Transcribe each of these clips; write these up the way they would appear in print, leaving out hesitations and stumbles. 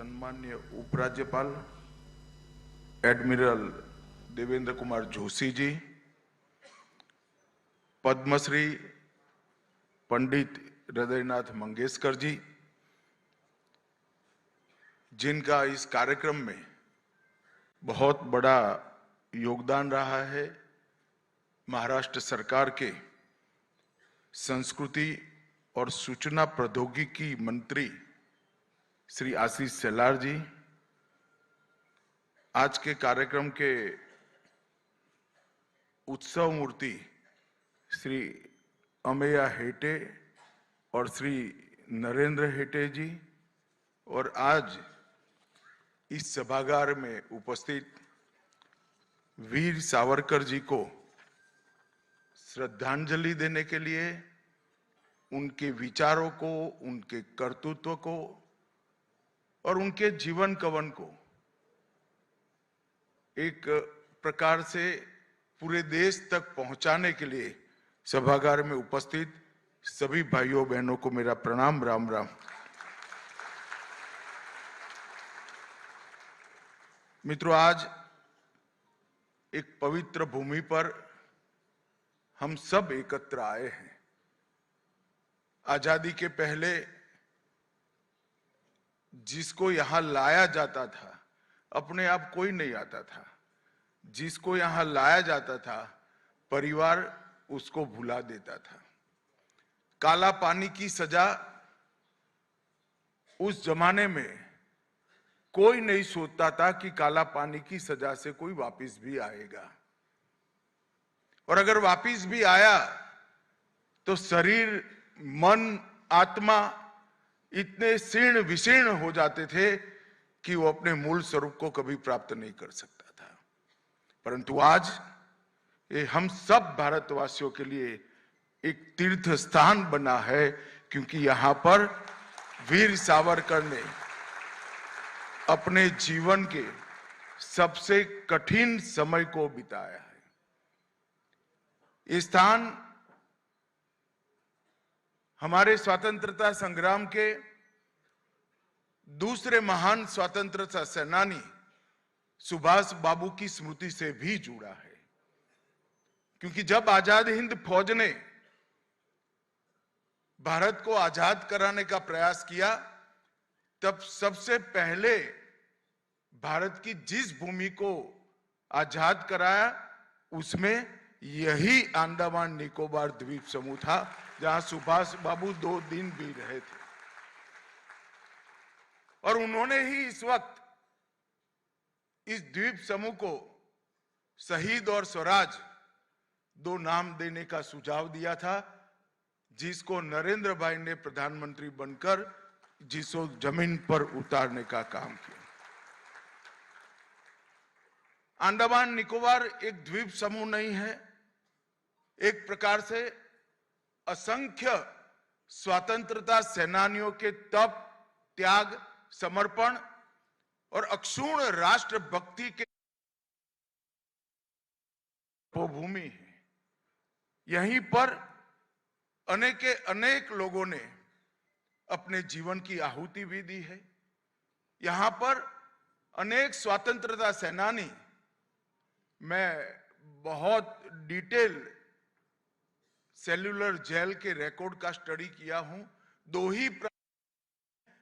सम्मान्य उपराज्यपाल एडमिरल देवेंद्र कुमार जोशी जी, पद्मश्री पंडित हृदयनाथ मंगेशकर जी, जिनका इस कार्यक्रम में बहुत बड़ा योगदान रहा है, महाराष्ट्र सरकार के संस्कृति और सूचना प्रौद्योगिकी मंत्री श्री आशीष शेलार जी, आज के कार्यक्रम के उत्सव मूर्ति श्री अमेया हेटे और श्री नरेंद्र हेटे जी, और आज इस सभागार में उपस्थित वीर सावरकर जी को श्रद्धांजलि देने के लिए, उनके विचारों को, उनके कर्तृत्व को और उनके जीवन कवन को एक प्रकार से पूरे देश तक पहुंचाने के लिए सभागार में उपस्थित सभी भाइयों बहनों को मेरा प्रणाम, राम राम। मित्रों, आज एक पवित्र भूमि पर हम सब एकत्र आए हैं। आजादी के पहले जिसको यहां लाया जाता था, अपने आप कोई नहीं आता था। जिसको यहां लाया जाता था, परिवार उसको भुला देता था। काला पानी की सजा उस जमाने में कोई नहीं सोचता था कि काला पानी की सजा से कोई वापस भी आएगा, और अगर वापस भी आया तो शरीर, मन, आत्मा इतने शीर्ण विशीर्ण हो जाते थे कि वो अपने मूल स्वरूप को कभी प्राप्त नहीं कर सकता था। परंतु आज ये हम सब भारतवासियों के लिए एक तीर्थ स्थान बना है, क्योंकि यहां पर वीर सावरकर ने अपने जीवन के सबसे कठिन समय को बिताया है। ये स्थान हमारे स्वतंत्रता संग्राम के दूसरे महान स्वतंत्रता सेनानी सुभाष बाबू की स्मृति से भी जुड़ा है, क्योंकि जब आजाद हिंद फौज ने भारत को आजाद कराने का प्रयास किया, तब सबसे पहले भारत की जिस भूमि को आजाद कराया, उसमें यही अंडमान निकोबार द्वीप समूह था, जहां सुभाष बाबू 2 दिन भी रहे थे। और उन्होंने ही इस वक्त इस द्वीप समूह को शहीद और स्वराज 2 नाम देने का सुझाव दिया था, जिसको नरेंद्र भाई ने प्रधानमंत्री बनकर जिसको जमीन पर उतारने का काम किया। अंडमान निकोबार एक द्वीप समूह नहीं है, एक प्रकार से असंख्य स्वतंत्रता सेनानियों के तप, त्याग, समर्पण और अक्षुण्ण राष्ट्रभक्ति के भूमि है। यहीं पर अनेक लोगों ने अपने जीवन की आहुति भी दी है। यहां पर अनेक स्वतंत्रता सेनानी, मैं बहुत डिटेल सेल्युलर जेल के रिकॉर्ड का स्टडी किया हूं। 2 ही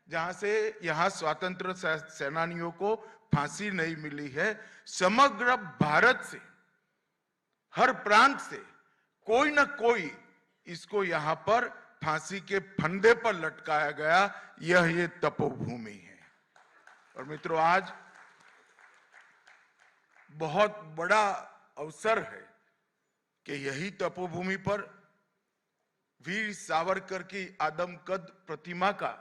जहां से यहां स्वतंत्र सेनानियों को फांसी नहीं मिली है। समग्र भारत से, हर प्रांत से कोई ना कोई इसको यहां पर फांसी के फंदे पर लटकाया गया। ये तपोभूमि है। और मित्रों, आज बहुत बड़ा अवसर है कि यही तपोभूमि पर वीर सावरकर की आदमकद प्रतिमा का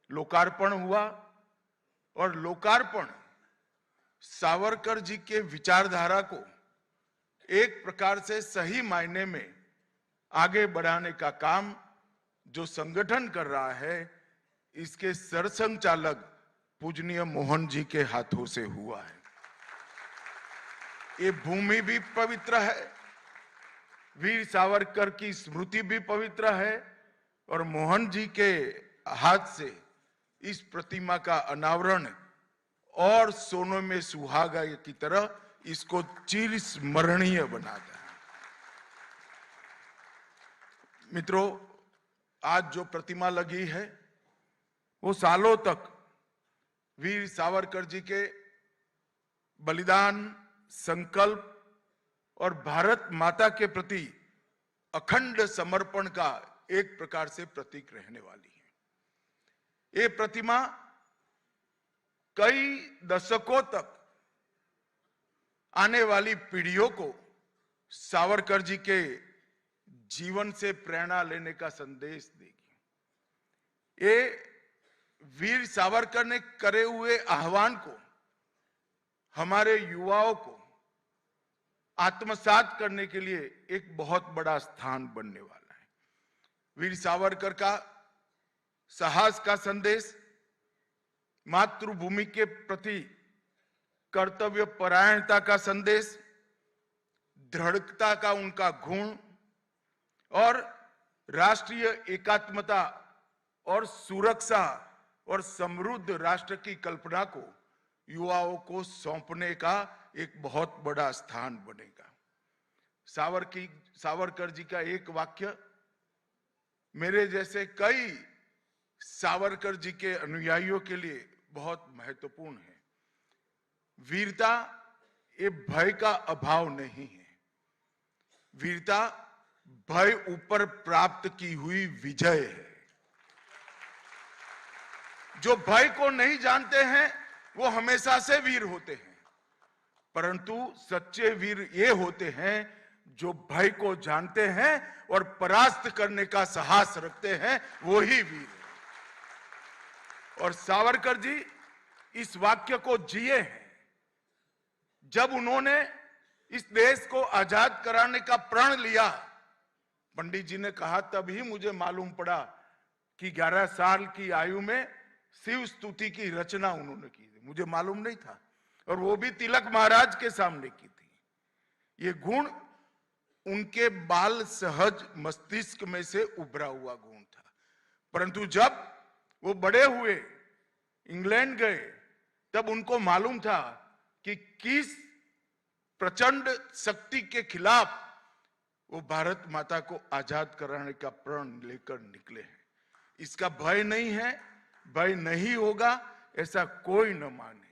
लोकार्पण हुआ, और लोकार्पण सावरकर जी के विचारधारा को एक प्रकार से सही मायने में आगे बढ़ाने का काम जो संगठन कर रहा है, इसके सरसंघचालक पूजनीय मोहन जी के हाथों से हुआ है। ये भूमि भी पवित्र है, वीर सावरकर की स्मृति भी पवित्र है, और मोहन जी के हाथ से इस प्रतिमा का अनावरण और सोने में सुहागा की तरह इसको चिर स्मरणीय बनाता है। मित्रों, आज जो प्रतिमा लगी है वो सालों तक वीर सावरकर जी के बलिदान, संकल्प और भारत माता के प्रति अखंड समर्पण का एक प्रकार से प्रतीक रहने वाली है। ये प्रतिमा कई दशकों तक आने वाली पीढ़ियों को सावरकर जी के जीवन से प्रेरणा लेने का संदेश देगी। ये वीर सावरकर ने करे हुए आह्वान को हमारे युवाओं को आत्मसात करने के लिए एक बहुत बड़ा स्थान बनने वाला है। वीर सावरकर का साहस का संदेश, मातृभूमि के प्रति कर्तव्य परायणता का संदेश, दृढ़ता का उनका गुण और राष्ट्रीय एकात्मता और सुरक्षा और समृद्ध राष्ट्र की कल्पना को युवाओं को सौंपने का एक बहुत बड़ा स्थान बनेगा। सावरकर जी का एक वाक्य मेरे जैसे कई सावरकर जी के अनुयायियों के लिए बहुत महत्वपूर्ण है। वीरता ये भय का अभाव नहीं है। वीरता भय ऊपर प्राप्त की हुई विजय है। जो भय को नहीं जानते हैं वो हमेशा से वीर होते हैं, परंतु सच्चे वीर ये होते हैं जो भय को जानते हैं और परास्त करने का साहस रखते हैं, वो ही वीर है। और सावरकर जी इस वाक्य को जिए हैं। जब उन्होंने इस देश को आजाद कराने का प्रण लिया, पंडित जी ने कहा तभी मुझे मालूम पड़ा कि 11 साल की आयु में शिव स्तुति की रचना उन्होंने की थी। मुझे मालूम नहीं था, और वो भी तिलक महाराज के सामने की थी। ये गुण उनके बाल सहज मस्तिष्क में से उभरा हुआ गुण था। परंतु जब वो बड़े हुए, इंग्लैंड गए, तब उनको मालूम था कि किस प्रचंड शक्ति के खिलाफ वो भारत माता को आजाद कराने का प्रण लेकर निकले हैं। इसका भय नहीं है, भय नहीं होगा ऐसा कोई न माने,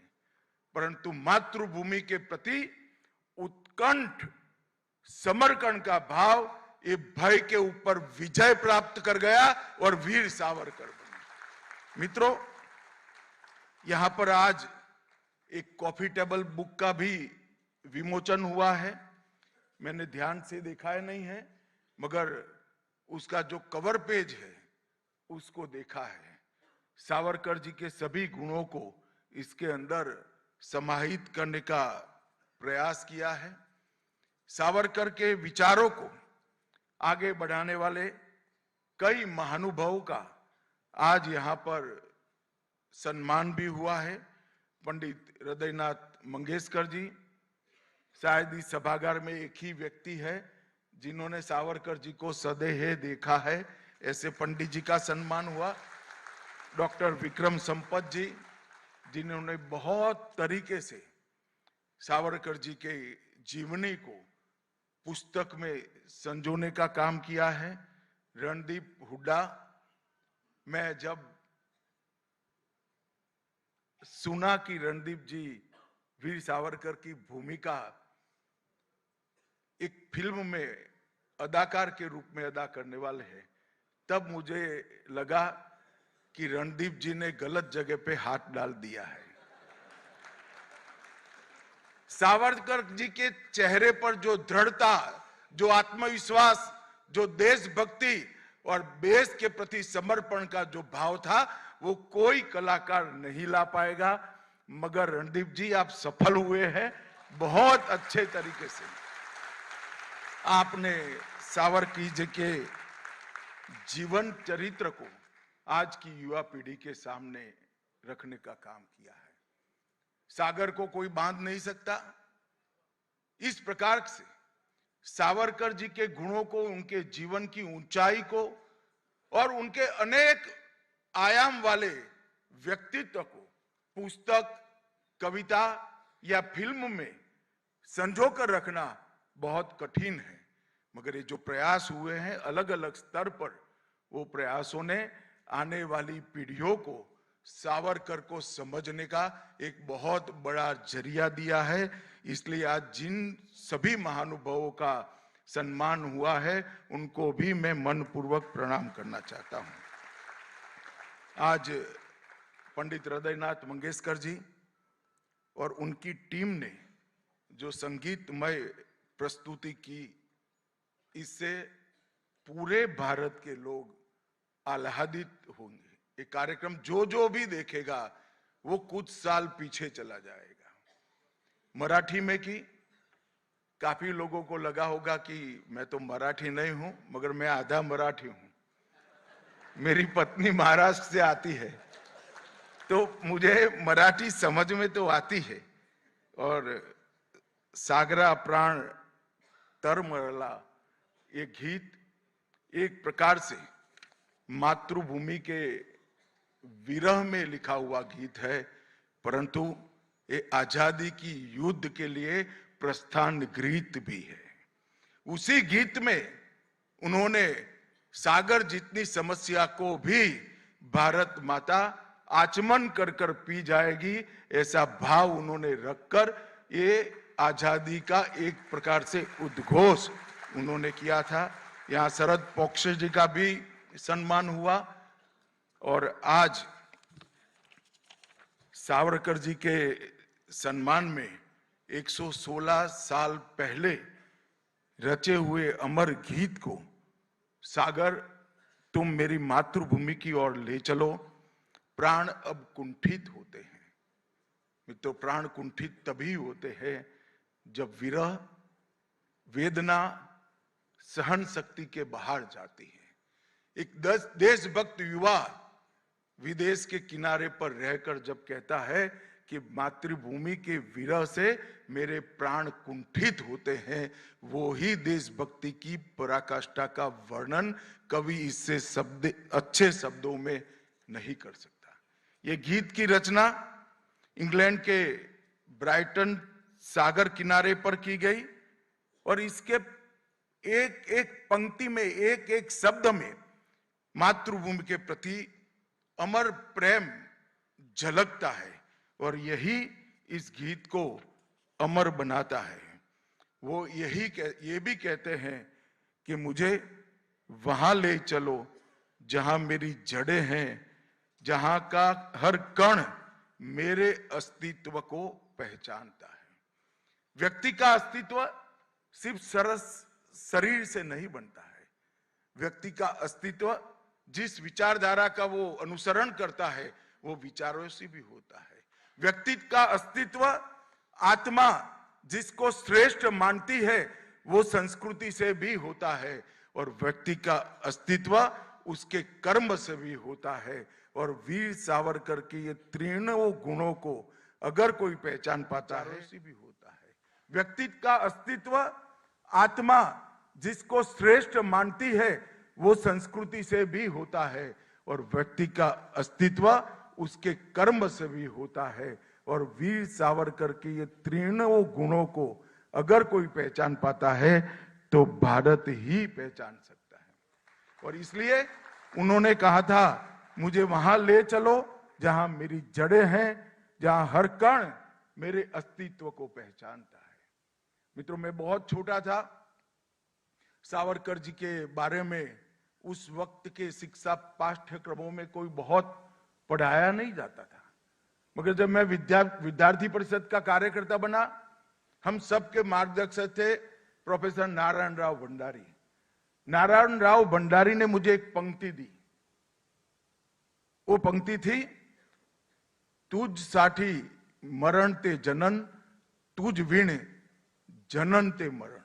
परंतु मातृभूमि के प्रति उत्कंठ समर्पण का भाव ये भय के ऊपर विजय प्राप्त कर गया और वीर सावरकर बने। मित्रों, यहां पर आज एक कॉफी टेबल बुक का भी विमोचन हुआ है। मैंने ध्यान से देखा है नहीं है, मगर उसका जो कवर पेज है उसको देखा है। सावरकर जी के सभी गुणों को इसके अंदर समाहित करने का प्रयास किया है। सावरकर के विचारों को आगे बढ़ाने वाले कई महानुभावों का आज यहां पर सम्मान भी हुआ है। पंडित हृदयनाथ मंगेशकर जी, शायद इस सभागार में एक ही व्यक्ति है जिन्होंने सावरकर जी को सदैव देखा है, ऐसे पंडित जी का सम्मान हुआ। डॉक्टर विक्रम संपत जी, जिन्होंने बहुत तरीके से सावरकर जी के जीवनी को पुस्तक में संजोने का काम किया है। रणदीप हुड्डा, मैं जब सुना कि रणदीप जी वीर सावरकर की भूमिका एक फिल्म में अदाकार के रूप में अदा करने वाले हैं, तब मुझे लगा कि रणदीप जी ने गलत जगह पे हाथ डाल दिया है। सावरकर जी के चेहरे पर जो दृढ़ता, जो आत्मविश्वास, जो देशभक्ति और देश के प्रति समर्पण का जो भाव था, वो कोई कलाकार नहीं ला पाएगा। मगर रणदीप जी आप सफल हुए हैं बहुत अच्छे तरीके से। आपने सावरकर जी के जीवन चरित्र को आज की युवा पीढ़ी के सामने रखने का काम किया है। सागर को कोई बांध नहीं सकता। इस प्रकार से सावरकर जी के गुणों को, उनके जीवन की ऊंचाई को और उनके अनेक आयाम वाले व्यक्तित्व को पुस्तक, कविता या फिल्म में संजोकर रखना बहुत कठिन है, मगर ये जो प्रयास हुए हैं अलग अलग स्तर पर, वो प्रयासों ने आने वाली पीढ़ियों को सावरकर को समझने का एक बहुत बड़ा जरिया दिया है। इसलिए आज जिन सभी महानुभावों का सम्मान हुआ है उनको भी मैं मनपूर्वक प्रणाम करना चाहता हूं। आज पंडित हृदयनाथ मंगेशकर जी और उनकी टीम ने जो संगीतमय प्रस्तुति की, इससे पूरे भारत के लोग आह्लादित होंगे। ये कार्यक्रम जो भी देखेगा वो कुछ साल पीछे चला जाएगा। मराठी में की, काफी लोगों को लगा होगा कि मैं तो मराठी नहीं हूं, मगर मैं आधा मराठी हूं। मेरी पत्नी महाराष्ट्र से आती है, तो मुझे मराठी समझ में तो आती है। और सागरा प्राण तरमरला, ये गीत एक प्रकार से मातृभूमि के विरह में लिखा हुआ गीत है, परंतु ये आजादी की युद्ध के लिए प्रस्थान गीत भी है। उसी गीत में उन्होंने सागर जितनी समस्या को भी भारत माता आचमन कर कर पी जाएगी, ऐसा भाव उन्होंने रखकर ये आजादी का एक प्रकार से उद्घोष उन्होंने किया था। यहाँ शरद पोंक्षे जी का भी सम्मान हुआ और आज सावरकर जी के सम्मान में 116 साल पहले रचे हुए अमर गीत को, सागर तुम मेरी मातृभूमि की ओर ले चलो, प्राण अब कुंठित होते हैं। मित्रों, प्राण कुंठित तभी होते हैं जब विरह, वेदना, सहन शक्ति के बाहर जाती है। एक देशभक्त युवा विदेश के किनारे पर रहकर जब कहता है कि मातृभूमि के विरह से मेरे प्राण कुंठित होते हैं, वो ही देशभक्ति की पराकाष्ठा का वर्णन कवि इससे अच्छे शब्दों में नहीं कर सकता। ये गीत की रचना इंग्लैंड के ब्राइटन सागर किनारे पर की गई और इसके एक एक पंक्ति में, एक एक शब्द में मातृभूमि के प्रति अमर प्रेम झलकता है और यही इस गीत को अमर बनाता है। वो ये भी कहते हैं कि मुझे वहां ले चलो जहां मेरी जड़ें हैं, जहां का हर कण मेरे अस्तित्व को पहचानता है। व्यक्ति का अस्तित्व सिर्फ सरस शरीर से नहीं बनता है। व्यक्ति का अस्तित्व जिस विचारधारा का वो अनुसरण करता है वो विचारों से भी होता है। व्यक्ति का अस्तित्व, आत्मा जिसको श्रेष्ठ मानती है वो संस्कृति से भी होता है और व्यक्ति का अस्तित्व उसके कर्म से भी होता है। और वीर सावरकर के ये तीनों गुणों को अगर कोई पहचान पाता है उसी भी होता है। व्यक्ति का अस्तित्व, आत्मा जिसको श्रेष्ठ मानती है वो संस्कृति से भी होता है और व्यक्ति का अस्तित्व उसके कर्म से भी होता है। और वीर सावरकर के ये तीनों गुणों को अगर कोई पहचान पाता है तो भारत ही पहचान सकता है। और इसलिए उन्होंने कहा था, मुझे वहां ले चलो जहां मेरी जड़ें हैं, जहां हर कण मेरे अस्तित्व को पहचानता है। मित्रों, मैं बहुत छोटा था, सावरकर जी के बारे में उस वक्त के शिक्षा पाठ्यक्रमों में कोई बहुत पढ़ाया नहीं जाता था, मगर जब मैं विद्यार्थी परिषद का कार्यकर्ता बना, हम सबके मार्गदर्शक थे प्रोफेसर नारायण राव भंडारी। नारायण राव भंडारी ने मुझे एक पंक्ति दी। वो पंक्ति थी, तुझ साठी मरण ते जनन, तुझ विण जनन ते मरण।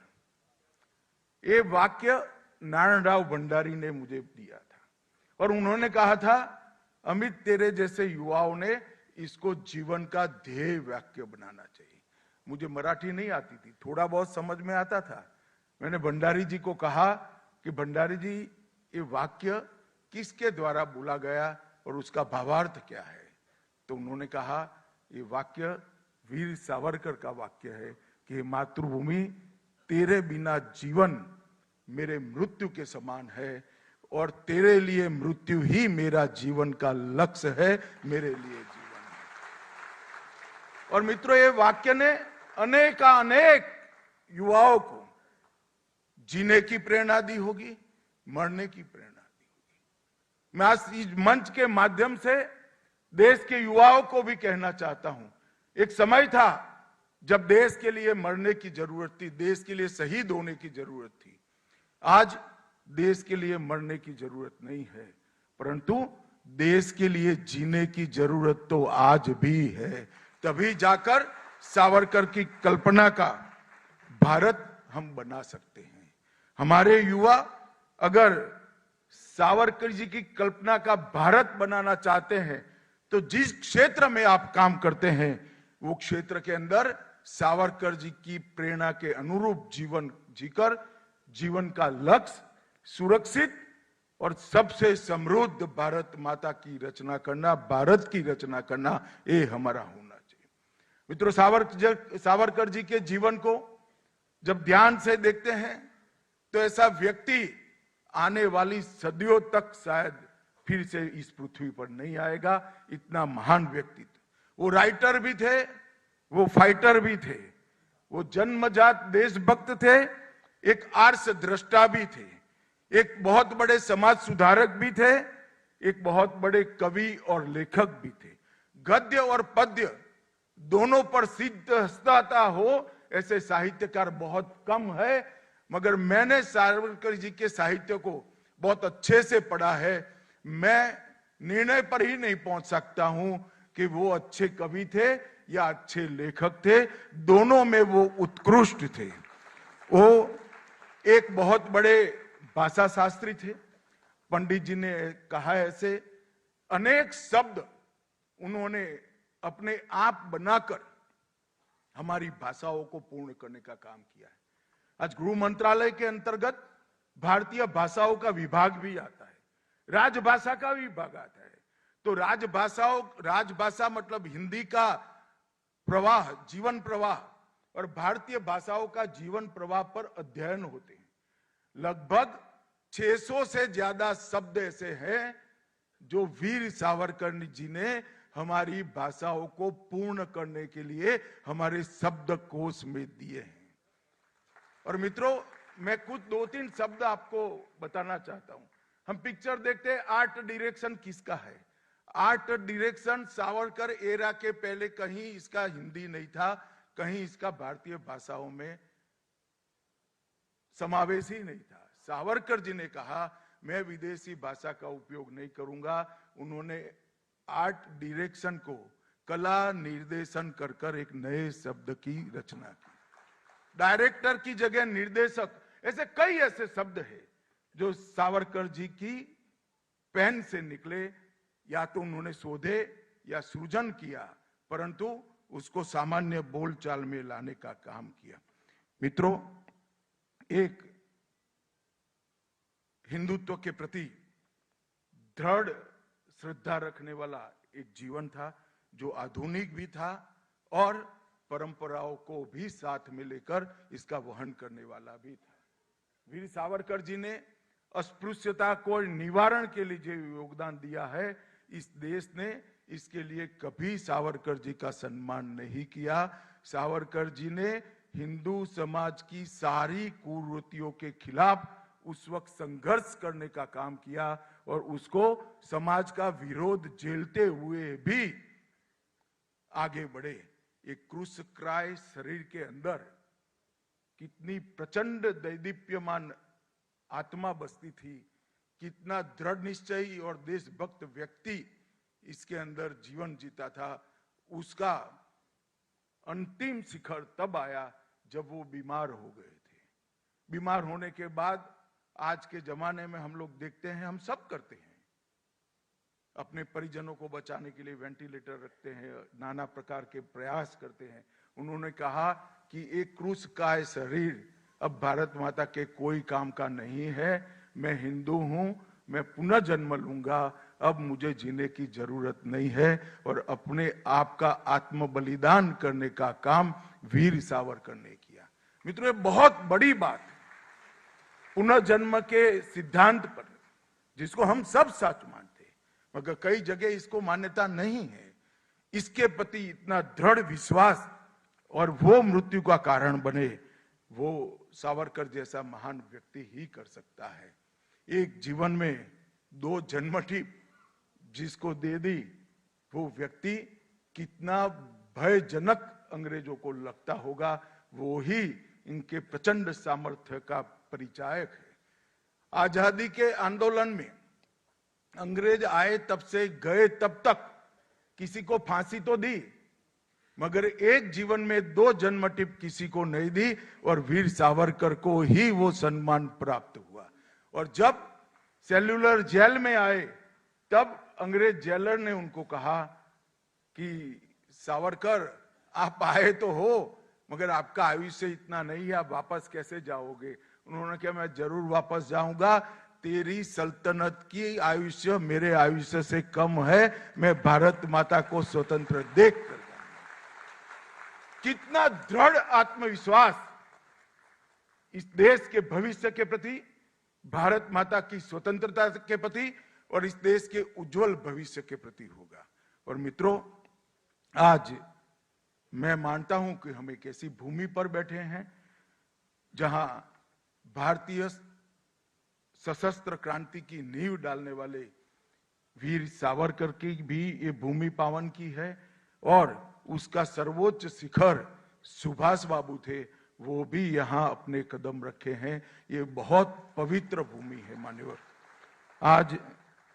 ये वाक्य नारायण राव भंडारी ने मुझे दिया था और उन्होंने कहा था, अमित तेरे जैसे युवाओं ने इसको जीवन का ध्येय वाक्य बनाना चाहिए। मुझे मराठी नहीं आती थी, थोड़ा बहुत समझ में आता था। मैंने भंडारी जी को कहा कि भंडारी जी, ये वाक्य किसके द्वारा बोला गया और उसका भावार्थ क्या है? तो उन्होंने कहा, ये वाक्य वीर सावरकर का वाक्य है कि मातृभूमि तेरे बिना जीवन मेरे मृत्यु के समान है और तेरे लिए मृत्यु ही मेरा जीवन का लक्ष्य है, मेरे लिए जीवन है। और मित्रों, ये वाक्य ने अनेक युवाओं को जीने की प्रेरणा दी होगी, मरने की प्रेरणा दी होगी। मैं आज इस मंच के माध्यम से देश के युवाओं को भी कहना चाहता हूं, एक समय था जब देश के लिए मरने की जरूरत थी, देश के लिए शहीद होने की जरूरत थी। आज देश के लिए मरने की जरूरत नहीं है, परंतु देश के लिए जीने की जरूरत तो आज भी है। तभी जाकर सावरकर की कल्पना का भारत हम बना सकते हैं। हमारे युवा अगर सावरकर जी की कल्पना का भारत बनाना चाहते हैं तो जिस क्षेत्र में आप काम करते हैं वो क्षेत्र के अंदर सावरकर जी की प्रेरणा के अनुरूप जीवन जीकर जीवन का लक्ष्य सुरक्षित और सबसे समृद्ध भारत माता की रचना करना, भारत की रचना करना, ये हमारा होना चाहिए। मित्रों, सावरकर जी के जीवन को जब ध्यान से देखते हैं तो ऐसा व्यक्ति आने वाली सदियों तक शायद फिर से इस पृथ्वी पर नहीं आएगा। इतना महान व्यक्तित्व, वो राइटर भी थे, वो फाइटर भी थे, वो जन्मजात देशभक्त थे, एक आर्ष दृष्टा भी थे, एक बहुत बड़े समाज सुधारक भी थे, एक बहुत बड़े कवि और लेखक भी थे। गद्य और पद्य दोनों पर सिद्धता हो ऐसे साहित्यकार बहुत कम है, मगर मैंने सावरकर जी के साहित्य को बहुत अच्छे से पढ़ा है। मैं निर्णय पर ही नहीं पहुंच सकता हूं कि वो अच्छे कवि थे या अच्छे लेखक थे, दोनों में वो उत्कृष्ट थे। वो एक बहुत बड़े भाषा शास्त्री थे। पंडित जी ने कहा ऐसे अनेक शब्द उन्होंने अपने आप बनाकर हमारी भाषाओं को पूर्ण करने का काम किया है। आज गृह मंत्रालय के अंतर्गत भारतीय भाषाओं का विभाग भी आता है, राजभाषा का विभाग आता है। तो राजभाषा मतलब हिंदी का प्रवाह, जीवन प्रवाह, और भारतीय भाषाओं का जीवन प्रवाह पर अध्ययन होते हैं। लगभग 600 से ज्यादा शब्द ऐसे हैं जो वीर सावरकर जी ने हमारी भाषाओं को पूर्ण करने के लिए हमारे शब्दकोश में दिए हैं। और मित्रों, मैं कुछ 2-3 शब्द आपको बताना चाहता हूं। हम पिक्चर देखते हैं, आर्ट डायरेक्शन किसका है? आर्ट डायरेक्शन सावरकर एरा के पहले कहीं इसका हिंदी नहीं था, कहीं इसका भारतीय भाषाओं में समावेश ही नहीं था। सावरकर जी ने कहा मैं विदेशी भाषा का उपयोग नहीं करूंगा। उन्होंने आर्ट डायरेक्शन को कला निर्देशन कर कर एक नए शब्द की रचना की। डायरेक्टर की जगह निर्देशक, ऐसे कई ऐसे शब्द हैं जो सावरकर जी की पेन से निकले। या तो उन्होंने शोधे या सृजन किया, परंतु उसको सामान्य बोलचाल में लाने का काम किया। मित्रों, एक हिंदुत्व के प्रति दृढ़ श्रद्धा रखने वाला एक जीवन था, जो आधुनिक भी था और परंपराओं को भी साथ में लेकर इसका वहन करने वाला भी था। वीर सावरकर जी ने अस्पृश्यता को निवारण के लिए जो योगदान दिया है, इस देश ने इसके लिए कभी सावरकर जी का सम्मान नहीं किया। सावरकर जी ने हिंदू समाज की सारी कुरीतियों के खिलाफ उस वक्त संघर्ष करने का काम किया और उसको समाज का विरोध झेलते हुए भी आगे बढ़े। एक क्रूस क्राय शरीर के अंदर कितनी प्रचंड दैदीप्यमान आत्मा बसती थी, कितना दृढ़ निश्चयी और देशभक्त व्यक्ति इसके अंदर जीवन जीता था। उसका अंतिम शिखर तब आया जब वो बीमार हो गए थे। बीमार होने के बाद आज के जमाने में हम लोग देखते हैं, हम सब करते हैं, अपने परिजनों को बचाने के लिए वेंटिलेटर रखते हैं, नाना प्रकार के प्रयास करते हैं। उन्होंने कहा कि एक क्रूस का शरीर अब भारत माता के कोई काम का नहीं है। मैं हिंदू हूं, मैं पुनः जन्म लूंगा अब मुझे जीने की जरूरत नहीं है और अपने आप का आत्म बलिदान करने का काम वीर सावरकर ने किया। मित्रों, ये बहुत बड़ी बात है। पुनर्जन्म के सिद्धांत पर जिसको हम सब सच मानते हैं, मगर कई जगह इसको मान्यता नहीं है। इसके प्रति इतना दृढ़ विश्वास और वो मृत्यु का कारण बने, वो सावरकर जैसा महान व्यक्ति ही कर सकता है। एक जीवन में 2 जन्मठी जिसको दे दी, वो व्यक्ति कितना भयजनक अंग्रेजों को लगता होगा, वो ही इनके प्रचंड सामर्थ्य का परिचायक है। आजादी के आंदोलन में अंग्रेज आए तब से गए तब तक किसी को फांसी तो दी, मगर एक जीवन में 2 जन्मटिप किसी को नहीं दी और वीर सावरकर को ही वो सम्मान प्राप्त हुआ। और जब सेल्युलर जेल में आए तब अंग्रेज जेलर ने उनको कहा कि सावरकर, आप आए तो हो मगर आपका आयुष्य इतना नहीं है, आप वापस कैसे जाओगे? उन्होंने कहा, मैं जरूर वापस जाऊंगा, तेरी सल्तनत की आयुष्य मेरे आयुष्य से कम है, मैं भारत माता को स्वतंत्र देख कर जाऊंगा। कितना दृढ़ आत्मविश्वास इस देश के भविष्य के प्रति, भारत माता की स्वतंत्रता के प्रति और इस देश के उज्जवल भविष्य के प्रति होगा। और मित्रों, आज मैं मानता हूं कि हम एक ऐसी भूमि पर बैठे हैं जहां भारतीय सशस्त्र क्रांति की नींव डालने वाले वीर सावरकर की भी ये भूमि पावन की है और उसका सर्वोच्च शिखर सुभाष बाबू थे, वो भी यहां अपने कदम रखे हैं। ये बहुत पवित्र भूमि है मान्यवर। आज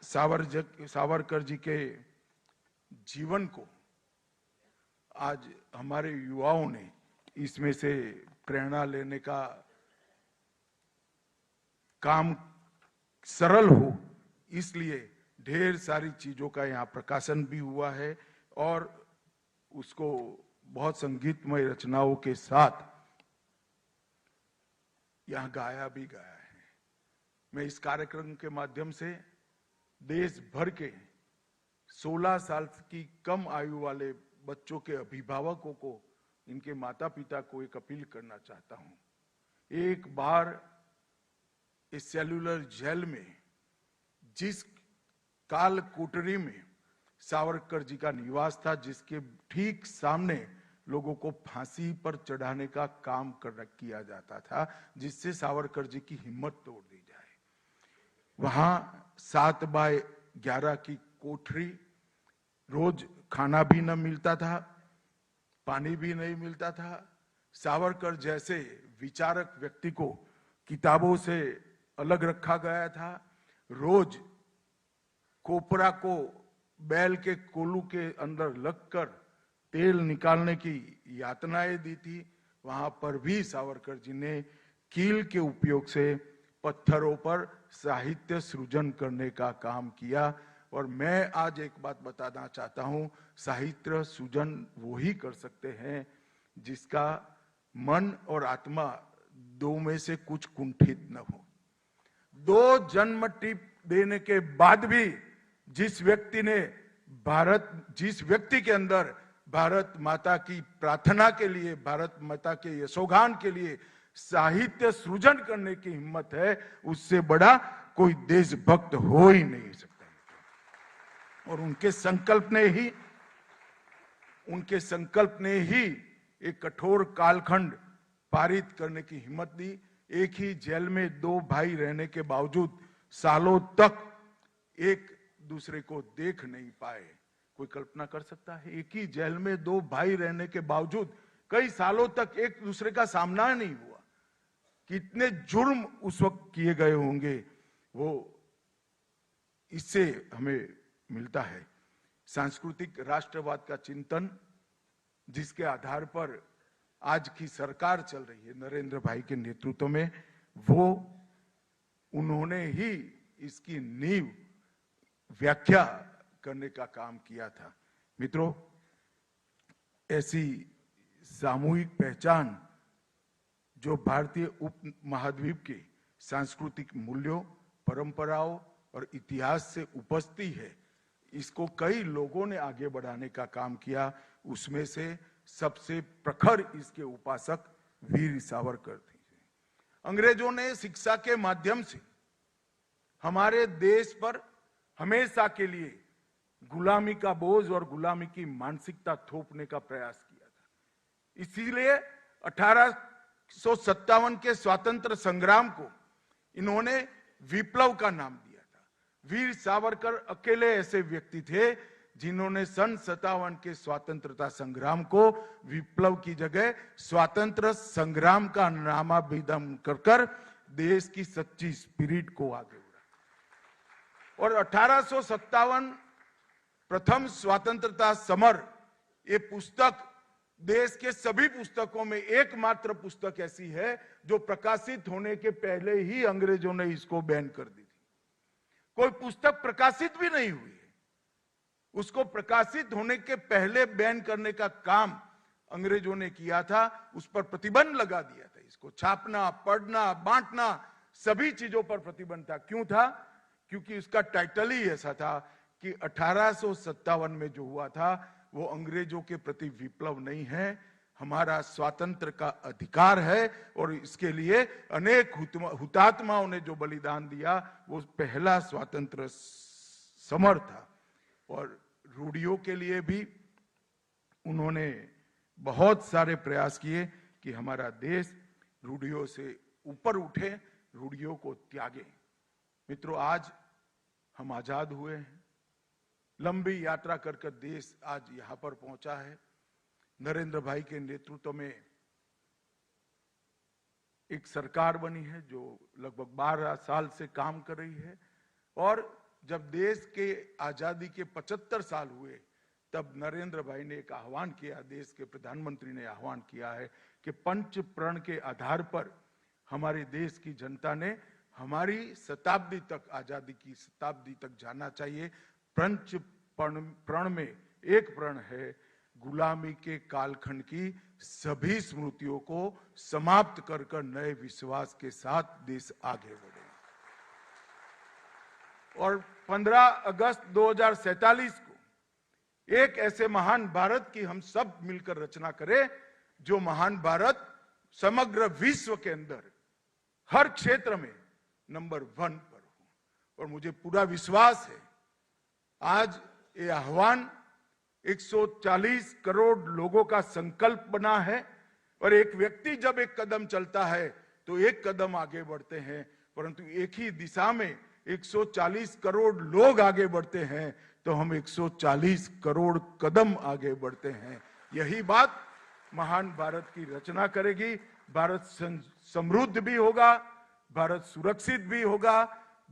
सावरकर जी के जीवन को आज हमारे युवाओं ने इसमें से प्रेरणा लेने का काम सरल हो, इसलिए ढेर सारी चीजों का यहाँ प्रकाशन भी हुआ है और उसको बहुत संगीतमय रचनाओं के साथ यहाँ गाया भी गया है। मैं इस कार्यक्रम के माध्यम से देश भर के 16 साल की कम आयु वाले बच्चों के अभिभावकों को, इनके माता पिता को एक अपील करना चाहता हूं। एक बार इस सेल्युलर जेल में जिस काल कोठरी में सावरकर जी का निवास था, जिसके ठीक सामने लोगों को फांसी पर चढ़ाने का काम किया जाता था, जिससे सावरकर जी की हिम्मत तोड़ दी जाए, वहां 7 बाय 11 की कोठरी, रोज खाना भी न मिलता था, पानी भी नहीं मिलता था। सावरकर जैसे विचारक व्यक्ति को किताबों से अलग रखा गया था। रोज कोपरा को बैल के कोलू के अंदर लगकर तेल निकालने की यातनाएं दी थी। वहां पर भी सावरकर जी ने कील के उपयोग से पत्थरों पर साहित्य सृजन करने का काम किया। और मैं आज एक बात बताना चाहता हूं, साहित्य सृजन वो ही कर सकते हैं जिसका मन और आत्मा दो में से कुछ कुंठित न हो। 2 जन्म टिप देने के बाद भी जिस व्यक्ति के अंदर भारत माता की प्रार्थना के लिए, भारत माता के यशोगान के लिए साहित्य सृजन करने की हिम्मत है, उससे बड़ा कोई देशभक्त हो ही नहीं सकता। और उनके संकल्प ने ही एक कठोर कालखंड पारित करने की हिम्मत दी। एक ही जेल में 2 भाई रहने के बावजूद सालों तक एक दूसरे को देख नहीं पाए। कोई कल्पना कर सकता है? एक ही जेल में 2 भाई रहने के बावजूद कई सालों तक एक दूसरे का सामना नहीं हुआ। कितने जुर्म उस वक्त किए गए होंगे, वो इससे हमें मिलता है। सांस्कृतिक राष्ट्रवाद का चिंतन, जिसके आधार पर आज की सरकार चल रही है नरेंद्र भाई के नेतृत्व में, वो उन्होंने ही इसकी नींव व्याख्या करने का काम किया था। मित्रों, ऐसी सामूहिक पहचान जो भारतीय उप महाद्वीप के सांस्कृतिक मूल्यों, परंपराओं और इतिहास से उपजती है, इसको कई लोगों ने आगे बढ़ाने का काम किया। उसमें से सबसे प्रखर इसके उपासक वीर सावरकर थे। अंग्रेजों ने शिक्षा के माध्यम से हमारे देश पर हमेशा के लिए गुलामी का बोझ और गुलामी की मानसिकता थोपने का प्रयास किया था। इसीलिए 1857 के स्वातंत्र संग्राम को इन्होंने विप्लव का नाम दिया था। वीर सावरकर अकेले ऐसे व्यक्ति थे जिन्होंने सन 57 के स्वतंत्रता संग्राम को विप्लव की जगह स्वातंत्र संग्राम का नामाभिधम कर देश की सच्ची स्पिरिट को आगे बढ़ाया। और 1857 प्रथम स्वतंत्रता समर, ये पुस्तक देश के सभी पुस्तकों में एकमात्र पुस्तक ऐसी है जो प्रकाशित होने के पहले ही अंग्रेजों ने इसको बैन कर दी थी। कोई पुस्तक प्रकाशित भी नहीं हुई है, उसको प्रकाशित होने के पहले बैन करने का काम अंग्रेजों ने किया था। उस पर प्रतिबंध लगा दिया था। इसको छापना, पढ़ना, बांटना, सभी चीजों पर प्रतिबंध था। क्यों था? क्योंकि उसका टाइटल ही ऐसा था कि 1857 में जो हुआ था वो अंग्रेजों के प्रति विप्लव नहीं है, हमारा स्वातंत्र का अधिकार है। और इसके लिए अनेक हुतात्माओं ने जो बलिदान दिया वो पहला स्वतंत्र समर था। और रूढ़ियों के लिए भी उन्होंने बहुत सारे प्रयास किए कि हमारा देश रूढ़ियों से ऊपर उठे, रूढ़ियों को त्यागे। मित्रों, आज हम आजाद हुए हैं, लंबी यात्रा कर कर देश आज यहां पर पहुंचा है। नरेंद्र भाई के नेतृत्व में एक सरकार बनी है जो लगभग 12 साल से काम कर रही है। और जब देश के आजादी के 75 साल हुए तब नरेंद्र भाई ने एक आह्वान किया, देश के प्रधानमंत्री ने आह्वान किया है कि पंच प्रण के आधार पर हमारे देश की जनता ने हमारी शताब्दी तक, आजादी की शताब्दी तक जाना चाहिए। पंच प्रण में एक प्रण है गुलामी के कालखंड की सभी स्मृतियों को समाप्त कर कर नए विश्वास के साथ देश आगे बढ़े। और 15 अगस्त 2047 को एक ऐसे महान भारत की हम सब मिलकर रचना करें जो महान भारत समग्र विश्व के अंदर हर क्षेत्र में नंबर 1 पर हो। और मुझे पूरा विश्वास है आज ये आह्वान 140 करोड़ लोगों का संकल्प बना है। और एक व्यक्ति जब एक कदम चलता है तो एक कदम आगे बढ़ते हैं, परंतु एक ही दिशा में 140 करोड़ लोग आगे बढ़ते हैं तो हम 140 करोड़ कदम आगे बढ़ते हैं। यही बात महान भारत की रचना करेगी। भारत समृद्ध भी होगा, भारत सुरक्षित भी होगा,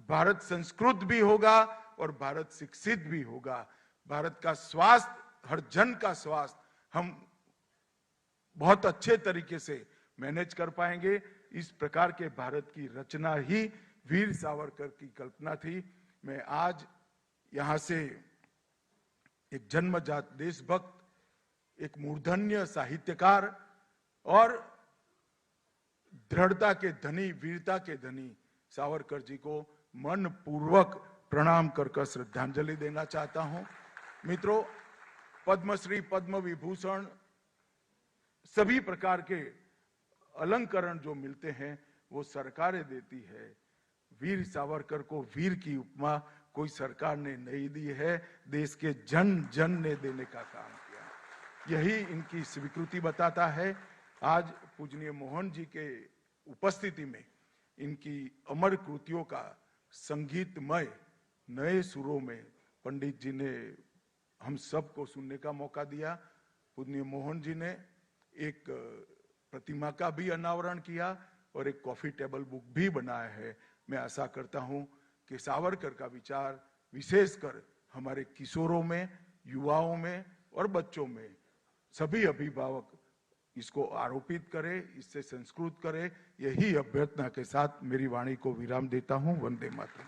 भारत संस्कृत भी होगा और भारत शिक्षित भी होगा। भारत का स्वास्थ्य, हर जन का स्वास्थ्य हम बहुत अच्छे तरीके से मैनेज कर पाएंगे। इस प्रकार के भारत की रचना ही वीर सावरकर की कल्पना थी। मैं आज यहां से एक जन्मजात देशभक्त, एक मूर्धन्य साहित्यकार और दृढ़ता के धनी, वीरता के धनी सावरकर जी को मन पूर्वक प्रणाम कर श्रद्धांजलि देना चाहता हूं। मित्रों, पद्मश्री, पद्म विभूषण, सभी प्रकार के अलंकरण जो मिलते हैं वो सरकारें देती है। वीर सावरकर को वीर की उपमा कोई सरकार ने नहीं दी है, देश के जन जन ने देने का काम किया। यही इनकी स्वीकृति बताता है। आज पूजनीय मोहन जी के उपस्थिति में इनकी अमर कृतियों का संगीतमय नए सुरों में पंडित जी ने हम सबको सुनने का मौका दिया। पूजनीय मोहन जी ने एक प्रतिमा का भी अनावरण किया और एक कॉफी टेबल बुक भी बनाया है। मैं आशा करता हूं कि सावरकर का विचार विशेषकर हमारे किशोरों में, युवाओं में और बच्चों में सभी अभिभावक इसको आरोपित करें, इससे संस्कृत करें। यही अभ्यर्थना के साथ मेरी वाणी को विराम देता हूं। वंदे मातरम।